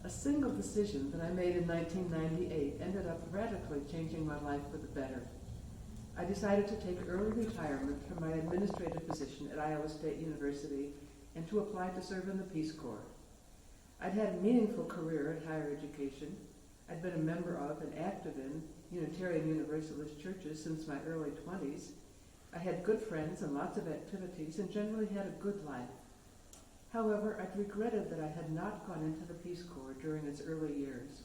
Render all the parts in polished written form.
A single decision that I made in 1998 ended up radically changing my life for the better. I decided to take early retirement from my administrative position at Iowa State University and to apply to serve in the Peace Corps. I'd had a meaningful career at higher education. I'd been a member of and active in Unitarian Universalist churches since my early 20s. I had good friends and lots of activities and generally had a good life. However, I'd regretted that I had not gone into the Peace Corps during its early years.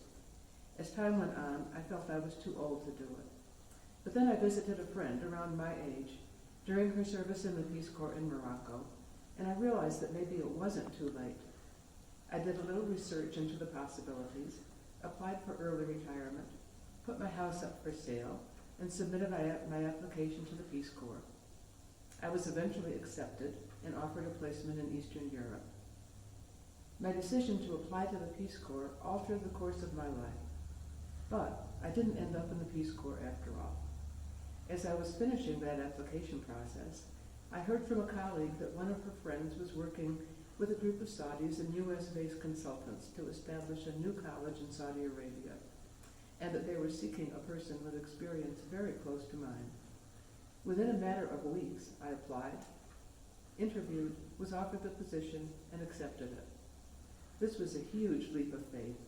As time went on, I felt I was too old to do it. But then I visited a friend around my age during her service in the Peace Corps in Morocco, and I realized that maybe it wasn't too late. I did a little research into the possibilities, applied for early retirement, put my house up for sale, and submitted my application to the Peace Corps. I was eventually accepted and offered a placement in Eastern Europe. My decision to apply to the Peace Corps altered the course of my life, but I didn't end up in the Peace Corps after all. As I was finishing that application process, I heard from a colleague that one of her friends was working with a group of Saudis and US-based consultants to establish a new college in Saudi Arabia, and that they were seeking a person with experience very close to mine. Within a matter of weeks, I applied, interviewed, was offered the position, and accepted it. This was a huge leap of faith,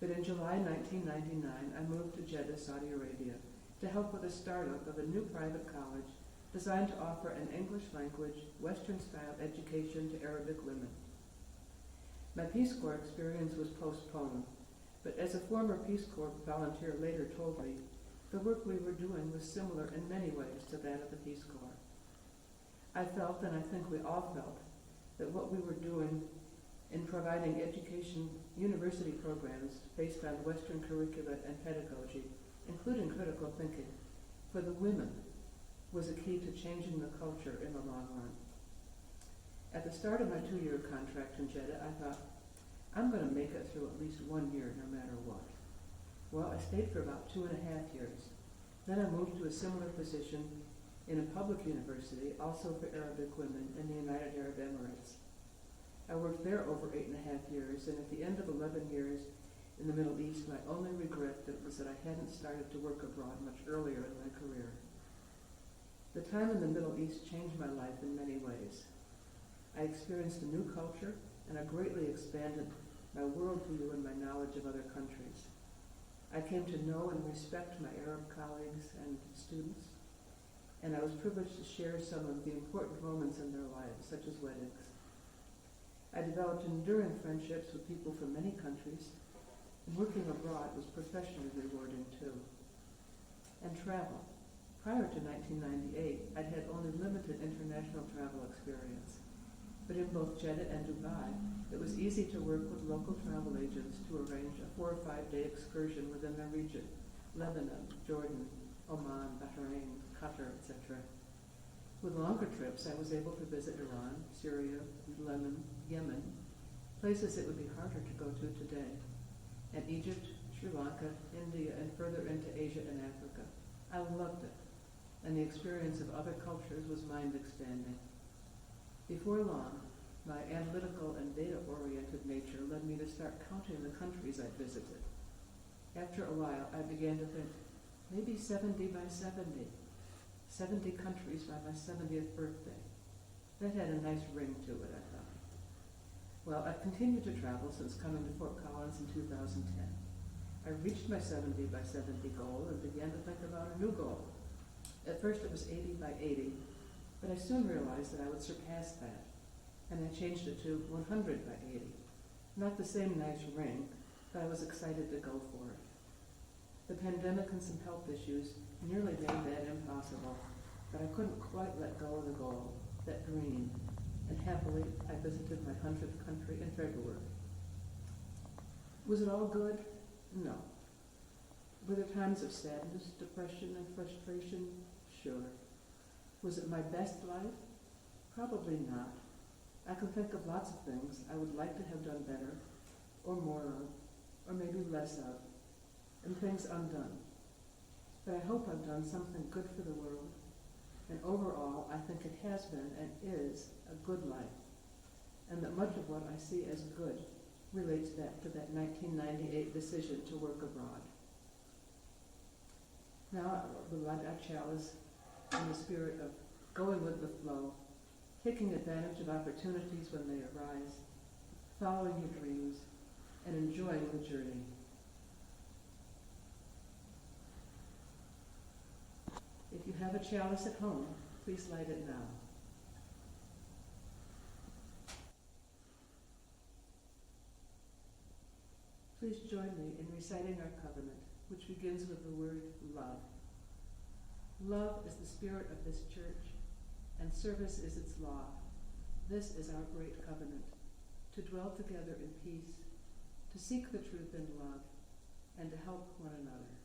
but in July 1999, I moved to Jeddah, Saudi Arabia, to help with a startup of a new private college designed to offer an English language, Western-style education to Arabic women. My Peace Corps experience was postponed, but as a former Peace Corps volunteer later told me, the work we were doing was similar in many ways to that of the Peace Corps. I felt, and I think we all felt, that what we were doing in providing education university programs based on Western curricula and pedagogy, including critical thinking, for the women was a key to changing the culture in the long run. At the start of my 2-year contract in Jeddah, I thought, I'm going to make it through at least 1 year no matter what. Well, I stayed for about 2.5 years. Then I moved to a similar position in a public university, also for Arabic women in the United Arab Emirates. I worked there over 8.5 years, and at the end of 11 years in the Middle East, my only regret was that I hadn't started to work abroad much earlier in my career. The time in the Middle East changed my life in many ways. I experienced a new culture, and I greatly expanded my worldview and my knowledge of other countries. I came to know and respect my Arab colleagues and students, and I was privileged to share some of the important moments in their lives, such as weddings. I developed enduring friendships with people from many countries, and working abroad was professionally rewarding too. And travel. Prior to 1998, I'd had only limited international travel experience. But in both Jeddah and Dubai, it was easy to work with local travel agents to arrange a 4 or 5 day excursion within the region: Lebanon, Jordan, Oman, Bahrain, Qatar, etc. With longer trips, I was able to visit Iran, Syria, Yemen, places it would be harder to go to today, and Egypt, Sri Lanka, India, and further into Asia and Africa. I loved it, and the experience of other cultures was mind-expanding. Before long, my analytical and data-oriented nature led me to start counting the countries I'd visited. After a while, I began to think, maybe 70 by 70. 70 countries by my 70th birthday. That had a nice ring to it, I thought. Well, I've continued to travel since coming to Fort Collins in 2010. I reached my 70 by 70 goal and began to think about a new goal. At first it was 80 by 80, but I soon realized that I would surpass that, and I changed it to 100 by 80. Not the same nice ring, but I was excited to go for it. The pandemic and some health issues nearly made that impossible, but I couldn't quite let go of the goal, that dream, and happily I visited my 100th country in February. Was it all good? No. Were there times of sadness, depression, and frustration? Sure. Was it my best life? Probably not. I can think of lots of things I would like to have done better, or more of, or maybe less of, and things undone. But I hope I've done something good for the world, and overall I think it has been and is a good life, and that much of what I see as good relates back to that 1998 decision to work abroad. Now we'll light our chalice in the spirit of going with the flow, taking advantage of opportunities when they arise, following your dreams, and enjoying the journey. If you have a chalice at home, please light it now. Please join me in reciting our covenant, which begins with the word love. Love is the spirit of this church, and service is its law. This is our great covenant, to dwell together in peace, to seek the truth in love, and to help one another.